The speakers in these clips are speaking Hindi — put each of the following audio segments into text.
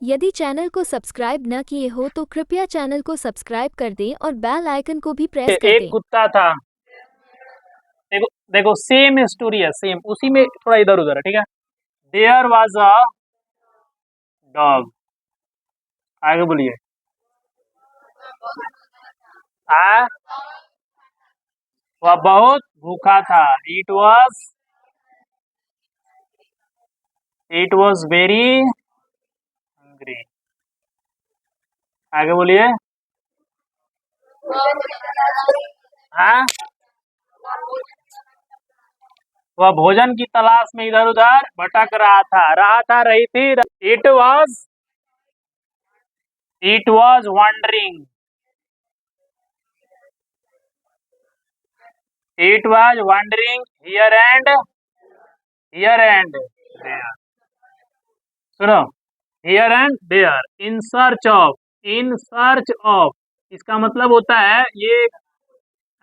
यदि चैनल को सब्सक्राइब न किए हो तो कृपया चैनल को सब्सक्राइब कर दें और बेल आइकन को भी प्रेस कर एक दें। कुत्ता था। देखो देखो सेम स्टोरी है, सेम उसी में थोड़ा इधर उधर है, ठीक है। There was a dog. आगे बोलिए। आ वह बहुत भूखा था। It was very hungry. आगे बोलिए। हाँ, वह भोजन की तलाश में इधर उधर भटक रहा था रही थी। It was wandering. It was wandering here and there. सुनो, here and there in search of. इसका मतलब होता है ये,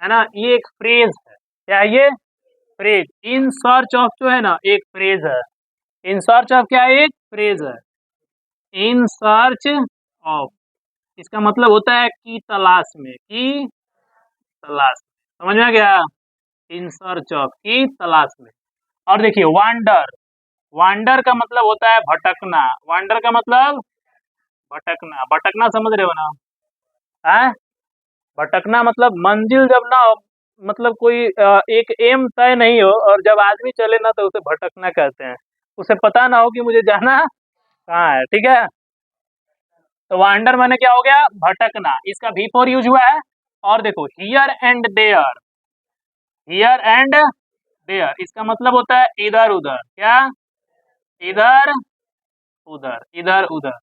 है ना, ये एक फ्रेज है। क्या है ये? फ्रेज। इन सर्च ऑफ जो है ना, एक फ्रेज है। इन सर्च ऑफ क्या है? एक फ्रेज है। इन सर्च ऑफ इसका मतलब होता है की तलाश में, की तलाश में। समझ में आ गया? इन सर्च ऑफ, की तलाश में। और देखिए वांडर, वांडर का मतलब होता है भटकना। वांडर का मतलब भटकना। भटकना समझ रहे हो ना? है, भटकना मतलब मंजिल जब ना हो, मतलब कोई एक एम तय नहीं हो और जब आदमी चले ना तो उसे भटकना कहते हैं। उसे पता ना हो कि मुझे जाना कहाँ है, ठीक है। तो वांडर माने क्या हो गया? भटकना। इसका भी फोर यूज हुआ है। और देखो here and there, here and there इसका मतलब होता है इधर उधर। क्या? इधर उधर, इधर उधर,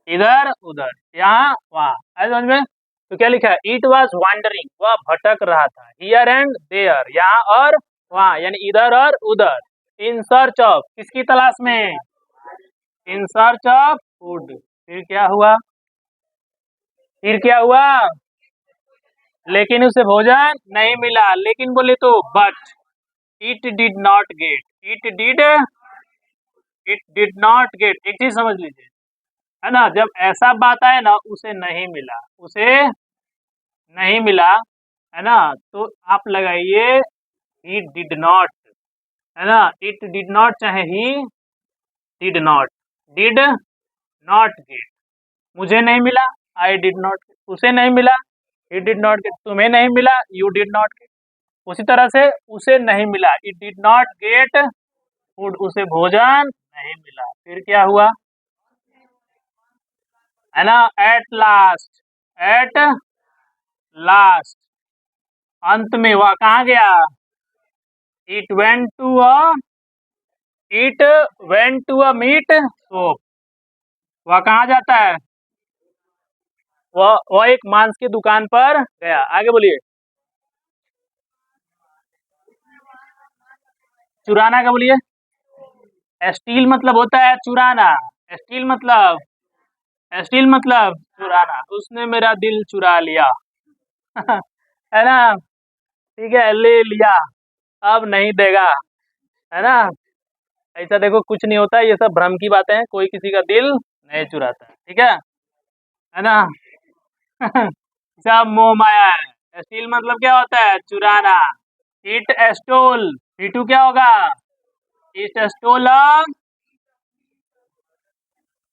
इधर उधर, यहाँ वहाँ। है समझ में? तो क्या लिखा है? इट वॉज वॉन्डरिंग, वह भटक रहा था। हियर एंड देयर, यहाँ और वहाँ, यानी इधर और उधर। इन सर्च ऑफ, किसकी तलाश में? इन सर्च ऑफ फूड। फिर क्या हुआ? फिर क्या हुआ? लेकिन उसे भोजन नहीं मिला। लेकिन बोले तो but it did not gate, it did not gate. एक चीज समझ लीजिए, है ना, जब ऐसा बात आए ना, उसे नहीं मिला, उसे नहीं मिला, है ना, तो आप लगाइए ही डिड नॉट, है ना। इट डिड नॉट चाहे ही डिड नॉट गेट। मुझे नहीं मिला, आई डिड नॉट गेट। उसे नहीं मिला, ही डिड नॉट गेट। तुम्हें नहीं मिला, यू डिड नॉट गेट। उसी तरह से उसे नहीं मिला, it did not get food, उसे भोजन नहीं मिला। फिर क्या हुआ? है ना, एट लास्ट अंत में वह कहाँ गया? It went to a it went to a meat shop. वह कहाँ जाता है? वह एक मांस की दुकान पर गया। आगे बोलिए। चुराना का बोलिए। स्टील मतलब होता है चुराना। स्टील मतलब स्टील मतलब चुराना। उसने मेरा दिल चुरा लिया। है ना, ठीक है, ले लिया, अब नहीं देगा। है ना, ऐसा देखो कुछ नहीं होता है, ये सब भ्रम की बातें हैं। कोई किसी का दिल नहीं चुराता है, ठीक है ना। सब मोह माया है। स्टील मतलब क्या होता है? चुराना। इट स्टोल, टीटू क्या होगा? It stole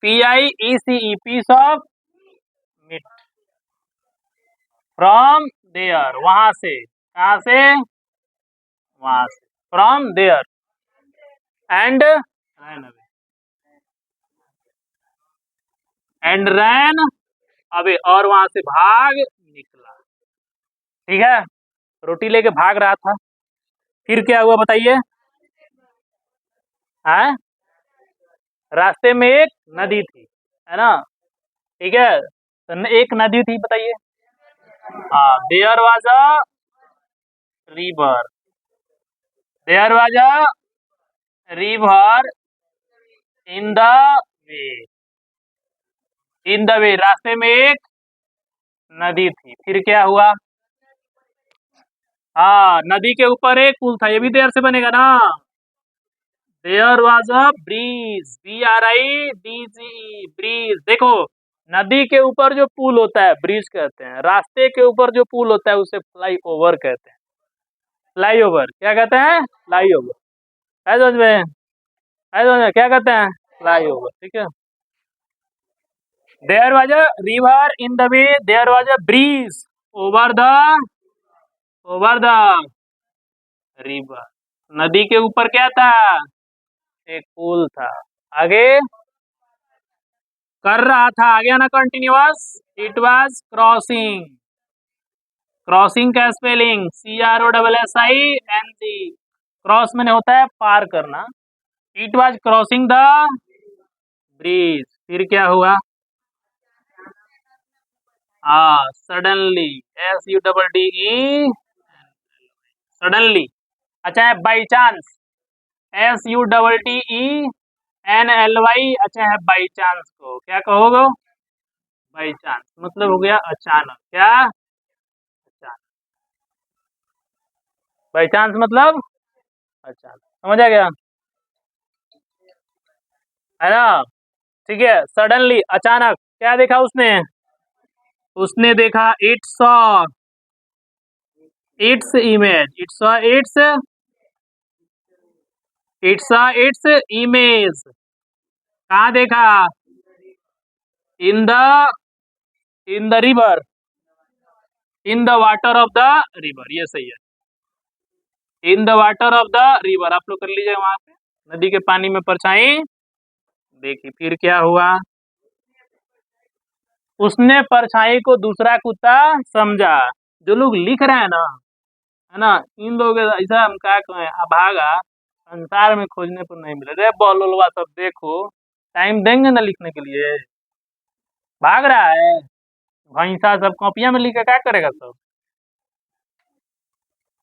PIECE, piece of meat, from there, वहां से। कहाँ से? वहां से, from there, and ran away, and ran away, और वहां से भाग निकला। ठीक है, रोटी लेके भाग रहा था। फिर क्या हुआ बताइए? है, रास्ते में एक नदी थी, है ना, ठीक है। तो एक नदी थी, बताइए। हाँ, there was a river, there was a river in the way, in the way रास्ते में एक नदी थी। फिर क्या हुआ? हाँ, नदी के ऊपर एक पुल था। ये भी देयर से बनेगा ना, there was a bridge, BRIDGE, bridge. देखो, नदी के ऊपर जो पुल होता है ब्रिज कहते हैं, रास्ते के ऊपर जो पुल होता है उसे फ्लाई ओवर कहते हैं। फ्लाई ओवर क्या कहते हैं? Flyover. है समझ में? है समझ में? क्या कहते हैं? Flyover. ठीक है। There was a river in the way, there was a bridge over the river. नदी के ऊपर क्या था? एक पुल था। आगे कर रहा था, आगे आना continuous. It was crossing. Crossing का स्पेलिंग CROSSING। क्रॉस मैंने होता है पार करना। It was crossing the bridge. फिर क्या हुआ? Suddenly, SUDDE, suddenly. अच्छा है बाई चांस, SUDDENLY। अच्छा है बाई चांस को क्या कहोगे? बाई चांस मतलब हो गया अचानक। क्या? अचानक। बाई चांस मतलब अचानक। समझ आ गया? है ना? ठीक है। सडनली, अचानक। क्या देखा उसने? उसने देखा इट्स इमेज, इट्स इमेज। कहाँ देखा? In the river, in the water of the river. ये सही है। इन the water of the river आप लोग कर लीजिए वहां पे। नदी के पानी में परछाई देखी। फिर क्या हुआ? उसने परछाई को दूसरा कुत्ता समझा। जो लोग लिख रहे हैं ना, है ना, इन लोगों के ऐसा हम क्या कहें, अभागा संसार में खोजने को नहीं मिले रे। बॉलोलवा सब देखो, टाइम देंगे ना लिखने के लिए? भाग रहा है भैंसा सब कॉपियां में लिख के क्या करेगा सब?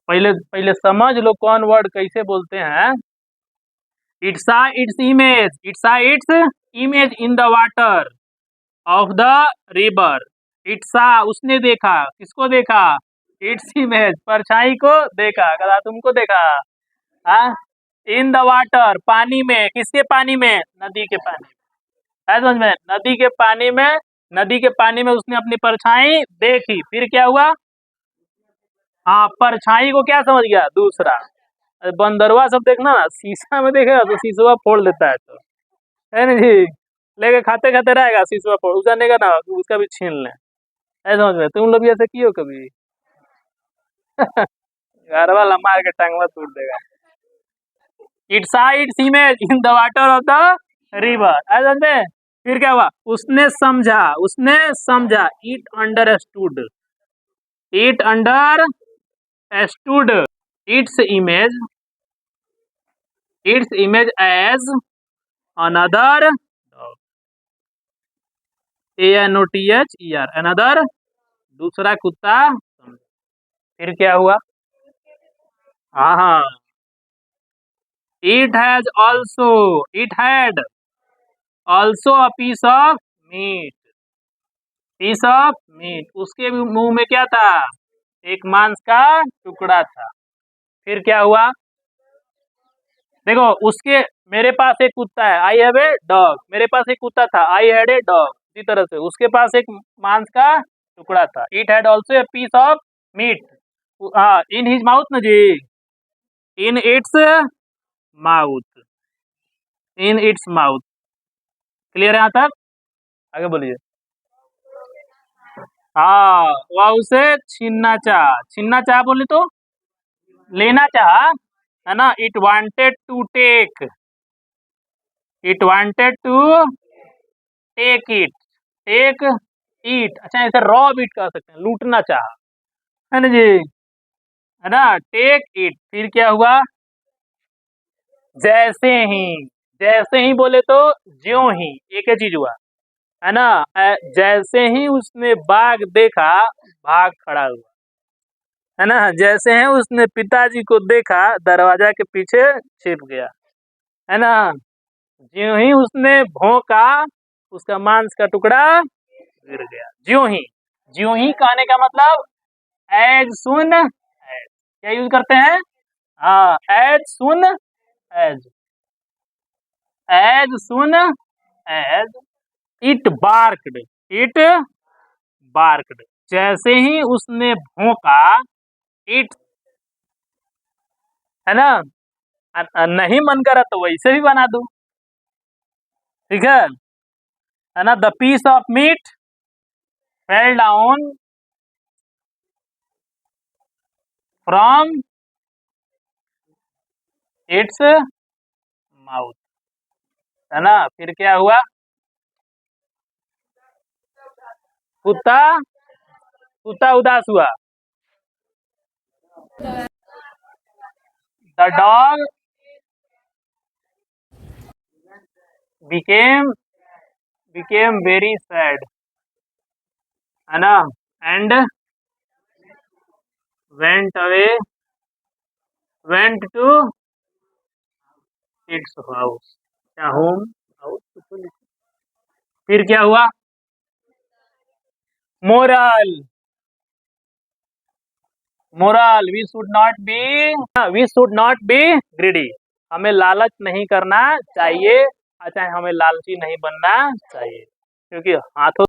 पहले पहले समझ लो कौन वर्ड कैसे बोलते हैं। It's image in the water of the river. It's a उसने देखा। किसको देखा? इट्स इमेज परछाई को देखा। कदा तुमको देखा? हाँ। इन द वाटर पानी में। किसके पानी में? नदी के पानी में। है समझ में? नदी के पानी में उसने अपनी परछाई देखी। फिर क्या हुआ? हाँ, परछाई को क्या समझ गया? दूसरा। अरे बंदरवा सब देखना ना, शीशा में देखेगा तो शीशवा फोड़ लेता है। तो है ना जी, लेके खाते खाते रहेगा, शीशवा फोड़ जानेगा ना तो उसका भी छीन ले। है समझ में? तुम लोग भी ऐसे कियो कभी? घर वाला मार के टांगवा तोड़ देगा। Its image in the water of the river. है समझ में? फिर क्या हुआ? उसने समझा। It understood its image as another ANOTHER, another दूसरा कुत्ता। फिर क्या हुआ? हाँ हाँ। It had also a piece of meat. उसके भी मुंह में क्या था? एक मांस का टुकड़ा था। फिर क्या हुआ? देखो, उसके मेरे पास एक कुत्ता है, आई हैव ए डॉग। मेरे पास एक कुत्ता था, आई हैड ए डॉग। इसी तरह से उसके पास एक मांस का टुकड़ा था। It had also a piece of meat. हाँ, इन हिज माउथ ना जी, in its mouth, in its mouth. Clear है यहाँ तक? आगे बोलिए। हाँ, वह उसे छीनना चाह बोले तो लेना चाह, है ना। It wanted to take it. अच्छा, ऐसे रॉ बीट कह सकते हैं, लूटना चाह। है ना जी? है ना, टेक इट। फिर क्या हुआ? जैसे ही, जैसे ही बोले तो ज्यों ही, एक ही चीज हुआ। है ना। जैसे ही उसने बाघ देखा, भाग खड़ा हुआ। है ना। जैसे ही उसने पिताजी को देखा, दरवाजा के पीछे छिप गया। है ना। ज्यों ही उसने भौंका, उसका मांस का टुकड़ा गिर गया। ज्यों ही कहने का मतलब एज सुन एज। क्या यूज करते हैं? हाँ, as soon as. As soon as it barked, it barked, जैसे ही उसने भौंका, इट, है ना, नहीं मन करा तो वैसे भी बना दो, ठीक है ना। The piece of meat fell down from its mouth, है ना। फिर क्या हुआ, कुत्ता कुत्ता उदास हुआ, the dog became very sad, है ना, एंड went away, went to its house, क्या होम हाउस। फिर क्या हुआ, moral, moral, we should not be greedy, हमें लालच नहीं करना चाहिए, अच्छा हमें लालची नहीं बनना चाहिए, क्योंकि हाथों